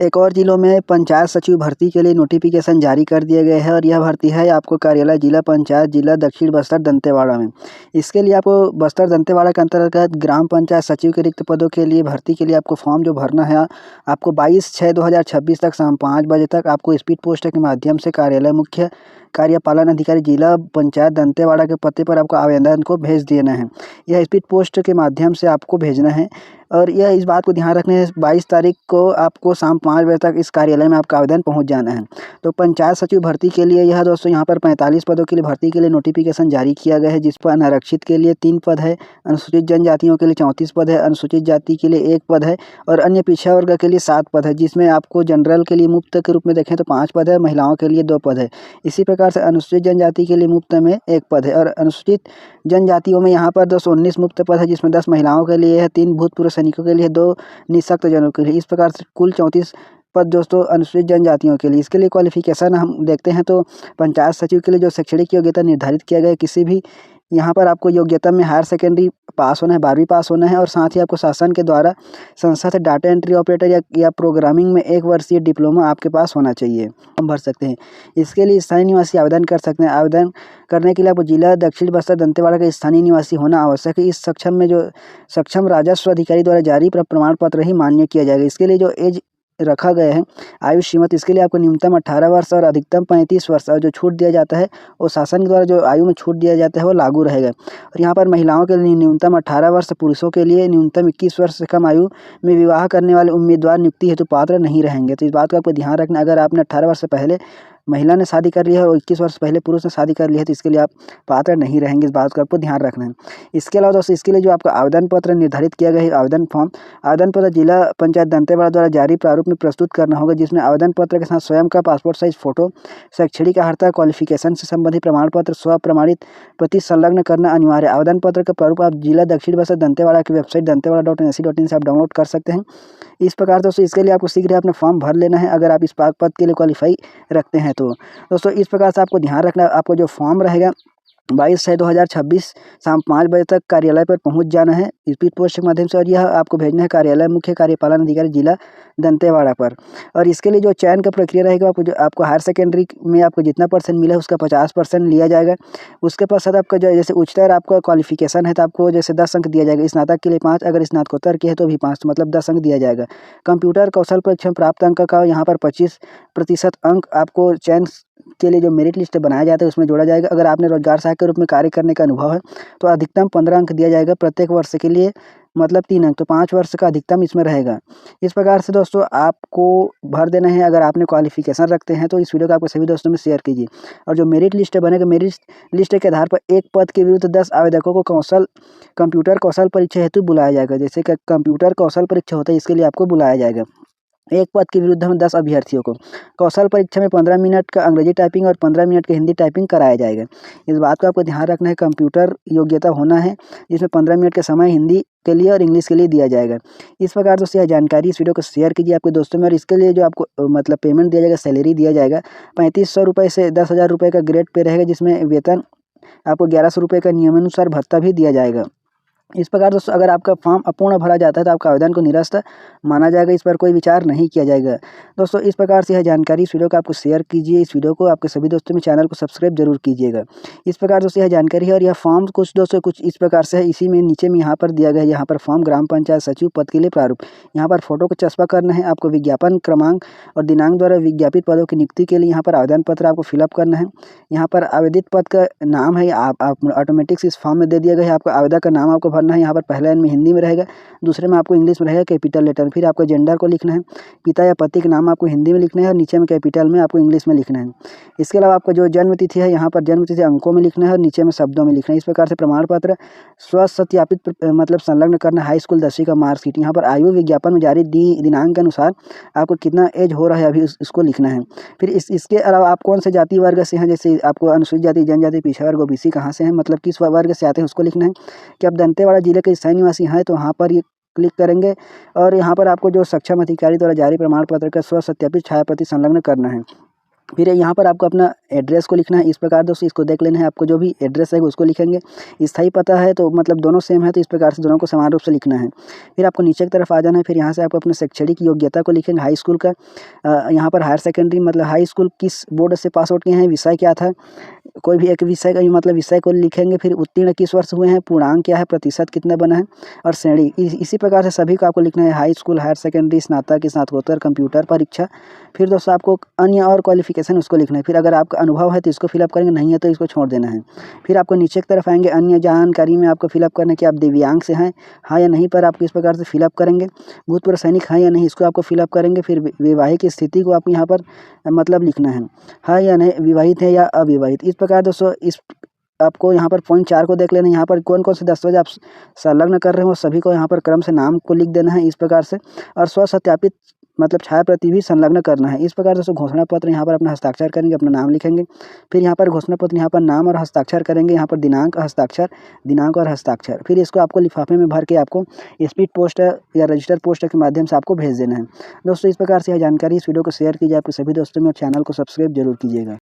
एक और जिलों में पंचायत सचिव भर्ती के लिए नोटिफिकेशन जारी कर दिए गए हैं और यह भर्ती है आपको कार्यालय जिला पंचायत जिला दक्षिण बस्तर दंतेवाड़ा में। इसके लिए आपको बस्तर दंतेवाड़ा के अंतर्गत ग्राम पंचायत सचिव के रिक्त पदों के लिए भर्ती के लिए आपको फॉर्म जो भरना है आपको 22/6/2026 तक शाम 5 बजे तक आपको स्पीड पोस्ट के माध्यम से कार्यालय मुख्य कार्यपालन अधिकारी जिला पंचायत दंतेवाड़ा के पते पर आपको आवेदन को भेज देना है। यह स्पीड पोस्ट के माध्यम से आपको भेजना है और यह इस बात को ध्यान रखना है 22 तारीख को आपको शाम 5 बजे तक इस कार्यालय में आपका आवेदन पहुंच जाना है। तो पंचायत सचिव भर्ती के लिए यह दोस्तों यहाँ पर 45 पदों के लिए भर्ती के लिए नोटिफिकेशन जारी किया गया है, जिस पर अनारक्षित के लिए 3 पद है, अनुसूचित जनजातियों के लिए 34 पद है, अनुसूचित जाति के लिए 1 पद है और अन्य पिछड़ा वर्ग के लिए 7 पद है, जिसमें आपको जनरल के लिए मुफ्त के रूप में देखें तो 5 पद है, महिलाओं के लिए 2 पद है। इसी प्रकार से अनुसूचित जनजाति के लिए मुफ्त में 1 पद है और अनुसूचित जनजातियों में यहाँ पर 219 मुफ्त पद है, जिसमें 10 महिलाओं के लिए है, 3 भूतपूर्व सैनिकों के लिए, 2 निःशक्त जनों के लिए। इस प्रकार से कुल 34 पद दोस्तों अनुसूचित जनजातियों के लिए। इसके लिए क्वालिफिकेशन हम देखते हैं तो पंचायत सचिव के लिए जो शैक्षणिक योग्यता निर्धारित किया गया है, किसी भी यहाँ पर आपको योग्यता में हायर सेकेंडरी पास होना है, 12वीं पास होना है और साथ ही आपको शासन के द्वारा संस्था से डाटा एंट्री ऑपरेटर या प्रोग्रामिंग में 1 वर्षीय डिप्लोमा आपके पास होना चाहिए। हम भर सकते हैं। इसके लिए स्थानीय निवासी आवेदन कर सकते हैं। आवेदन करने के लिए आपको जिला दक्षिण बस्तर दंतेवाड़ा का स्थानीय निवासी होना आवश्यक है। इस सक्षम में जो सक्षम राजस्व अधिकारी द्वारा जारी प्रमाण पत्र ही मान्य किया जाएगा। इसके लिए जो एज रखा गया है आयु सीमित, इसके लिए आपको न्यूनतम 18 वर्ष और अधिकतम 35 वर्ष और जो छूट दिया जाता है वो शासन के द्वारा जो आयु में छूट दिया जाता है वो लागू रहेगा। और यहाँ पर महिलाओं के लिए न्यूनतम 18 वर्ष, पुरुषों के लिए न्यूनतम 21 वर्ष से कम आयु में विवाह करने वाले उम्मीदवार नियुक्ति हेतु पात्र नहीं रहेंगे। तो इस बात का आपको ध्यान रखना, अगर आपने 18 वर्ष से पहले महिला ने शादी कर लिया है और 21 वर्ष पहले पुरुष ने शादी कर लिया है तो इसके लिए आप पात्र नहीं रहेंगे। इस बात का आपको ध्यान रखना है। इसके अलावा दोस्तों इसके लिए जो आपका आवेदन पत्र निर्धारित किया गया है, आवेदन फॉर्म, आवेदन पत्र जिला पंचायत दंतेवाड़ा द्वारा जारी प्रारूप में प्रस्तुत करना होगा, जिसमें आवेदन पत्र के साथ स्वयं का पासपोर्ट साइज फोटो, शैक्षणिक अर्हता, क्वालिफिकेशन से संबंधित प्रमाण पत्र स्व प्रमाणित प्रति संलग्न करना अनिवार्य है। आवेदन पत्र का प्रारूप आप जिला दक्षिण बस्तर दंतेवाड़ा की वेबसाइट dantewada.ac.in से आप डाउनलोड कर सकते हैं। इस प्रकार दोस्तों इसके लिए आपको शीघ्र अपना फॉर्म भर लेना है अगर आप इस पद के लिए क्वालिफाई रखते हैं तो। दोस्तों इस प्रकार से आपको ध्यान रखना, आपको जो फॉर्म रहेगा 22/6/2026 शाम 5 बजे तक कार्यालय पर पहुंच जाना है स्पीड पोस्ट के माध्यम से और यह आपको भेजना है कार्यालय मुख्य कार्यपालन अधिकारी जिला दंतेवाड़ा पर। और इसके लिए जो चयन का प्रक्रिया रहेगा, आपको हायर सेकेंडरी में आपको जितना परसेंट मिला है उसका 50% लिया जाएगा। उसके पश्चात आपका जो जैसे उच्चतर आपका क्वालिफिकेशन है तो आपको जैसे 10 अंक दिया जाएगा। स्नातक के लिए 5, अगर स्नातकोत्तर के है तो भी 5, मतलब 10 अंक दिया जाएगा। कंप्यूटर कौशल परीक्षण प्राप्त अंक का यहाँ पर 25% अंक आपको चयन के लिए जो मेरिट लिस्ट बनाया जाता है उसमें जोड़ा जाएगा। अगर आपने रोजगार सहायक के रूप में कार्य करने का अनुभव है तो अधिकतम 15 अंक दिया जाएगा प्रत्येक वर्ष के लिए, मतलब 3 अंक, तो 5 वर्ष का अधिकतम इसमें रहेगा। इस प्रकार से दोस्तों आपको भर देना है। अगर आपने क्वालिफिकेशन रखते हैं तो इस वीडियो को आपको सभी दोस्तों में शेयर कीजिए। और जो मेरिट लिस्ट बनेगा, मेरिट लिस्ट के आधार पर एक पद के विरुद्ध 10 आवेदकों को कंप्यूटर कौशल परीक्षा हेतु बुलाया जाएगा। जैसे कि कंप्यूटर कौशल परीक्षा होता है, इसके लिए आपको बुलाया जाएगा। एक पद के विरुद्ध हम 10 अभ्यर्थियों को कौशल परीक्षा में 15 मिनट का अंग्रेजी टाइपिंग और 15 मिनट का हिंदी टाइपिंग कराया जाएगा। इस बात को आपको ध्यान रखना है। कंप्यूटर योग्यता होना है जिसमें 15 मिनट का समय हिंदी के लिए और इंग्लिश के लिए दिया जाएगा। इस प्रकार दोस्तों यह जानकारी इस वीडियो को शेयर कीजिए आपके दोस्तों में। और इसके लिए जो आपको मतलब पेमेंट दिया जाएगा, सैलरी दिया जाएगा 3500 रुपये से 10,000 रुपये का ग्रेड पे रहेगा, जिसमें वेतन आपको 1100 रुपये का नियमानुसार भत्ता भी दिया जाएगा। इस प्रकार दोस्तों अगर आपका फॉर्म अपूर्ण भरा जाता है तो आपका आवेदन को निरस्त माना जाएगा, इस पर कोई विचार नहीं किया जाएगा। दोस्तों इस प्रकार से यह जानकारी इस वीडियो को आपको शेयर कीजिए। इस वीडियो को आपके सभी दोस्तों में चैनल को सब्सक्राइब जरूर कीजिएगा। इस प्रकार दोस्तों यह जानकारी है और यह फॉर्म कुछ दोस्तों कुछ इस प्रकार से है। इसी में नीचे में यहाँ पर दिया गया है, यहाँ पर फॉर्म ग्राम पंचायत सचिव पद के लिए प्रारूप, यहाँ पर फोटो को चस्पा करना है। आपको विज्ञापन क्रमांक और दिनांक द्वारा विज्ञापित पदों की नियुक्ति के लिए यहाँ पर आवेदन पत्र आपको फिलअप करना है। यहाँ पर आवेदित पद का नाम है आप ऑटोमेटिक्स इस फॉर्म में दे दिया गया है। आपका आवेदक का नाम आपको भरना है। यहाँ पर पहले में हिंदी में रहेगा, दूसरे में आपको इंग्लिश में रहेगा कैपिटल लेटर। फिर आपको जेंडर को लिखना है, पिता या पति का नाम आपको हिंदी में लिखना है और नीचे में कैपिटल में आपको इंग्लिश में लिखना है। इसके अलावा आपका जो जन्म तिथि है, यहाँ पर जन्म तिथि अंकों में लिखना है और नीचे में शब्दों में लिखना है। इस प्रकार से प्रमाण पत्र स्वसत्यापित मतलब संलग्न करना, हाई स्कूल 10वीं का मार्कशीट। यहाँ पर आयु विज्ञापन में जारी दिनांक के अनुसार आपको कितना एज हो रहा है अभी इसको लिखना है। फिर इसके अलावा आप कौन से जाति वर्ग से हैं, जैसे आपको अनुसूचित जाति, जनजाति, पिछड़ा वर्ग, ओबीसी कहाँ से हैं, मतलब किस वर्ग से आते हैं उसको लिखना है। कि आप दंतेवाड़ा जिले के स्थानीय निवासी हैं तो वहाँ पर ये क्लिक करेंगे और यहाँ पर आपको जो सक्षम अधिकारी द्वारा जारी प्रमाण पत्र का स्व सत्यापित छाया प्रति संलग्न करना है। फिर यहाँ पर आपको अपना एड्रेस को लिखना है। इस प्रकार दोस्तों इसको देख लेना है, आपको जो भी एड्रेस है उसको लिखेंगे। स्थायी पता है तो मतलब दोनों सेम है, तो इस प्रकार से दोनों को समान रूप से लिखना है। फिर आपको नीचे की तरफ आ जाना है। फिर यहाँ से आप अपने शैक्षणिक योग्यता को लिखेंगे। हाई स्कूल का यहाँ पर हायर सेकेंडरी मतलब हाई स्कूल किस बोर्ड से पास आउट किए हैं, विषय क्या था, कोई भी एक विषय का मतलब विषय को लिखेंगे। फिर उत्तीर्ण किस वर्ष हुए हैं, पूर्णांक क्या है, प्रतिशत कितना बना है, और श्रेणी। इसी प्रकार से सभी को आपको लिखना है। हाई स्कूल, हायर सेकेंडरी, स्नातक, स्नातकोत्तर, कंप्यूटर परीक्षा। फिर दोस्तों आपको अन्य और क्वालिफिकेशन उसको लिखना है। फिर अगर आपका अनुभव है तो इसको फिलअप करेंगे, नहीं है तो इसको छोड़ देना है। फिर आपको नीचे की तरफ आएंगे, अन्य जानकारी में आपको फिलअप करना है कि आप दिव्यांग से हैं, हाँ या नहीं, पर आप किस प्रकार से फिलअप करेंगे। भूतपूर्व सैनिक हाँ या नहीं, इसको आपको फिलअप करेंगे। फिर वैवाहिक स्थिति को आपको यहाँ पर मतलब लिखना है, हाँ या नहीं, विवाहित है या अविवाहित। इस प्रकार दोस्तों इस आपको यहाँ पर पॉइंट 4 को देख लेना है। यहाँ पर कौन कौन से दस्तावेज आप संलग्न कर रहे हो सभी को यहाँ पर क्रम से नाम को लिख देना है इस प्रकार से, और स्वसत्यापित मतलब छाया प्रति भी संलग्न करना है। इस प्रकार दोस्तों घोषणा पत्र यहाँ पर अपना हस्ताक्षर करेंगे, अपना नाम लिखेंगे। फिर यहाँ पर घोषणा पत्र यहाँ पर नाम और हस्ताक्षर करेंगे, यहाँ पर दिनांक और हस्ताक्षर। फिर इसको आपको लिफाफे में भर के आपको स्पीड पोस्ट या रजिस्टर पोस्ट के माध्यम से आपको भेज देना है। दोस्तों इस प्रकार से यह जानकारी इस वीडियो को शेयर कीजिए आपके सभी दोस्तों में, और चैनल को सब्सक्राइब जरूर कीजिएगा।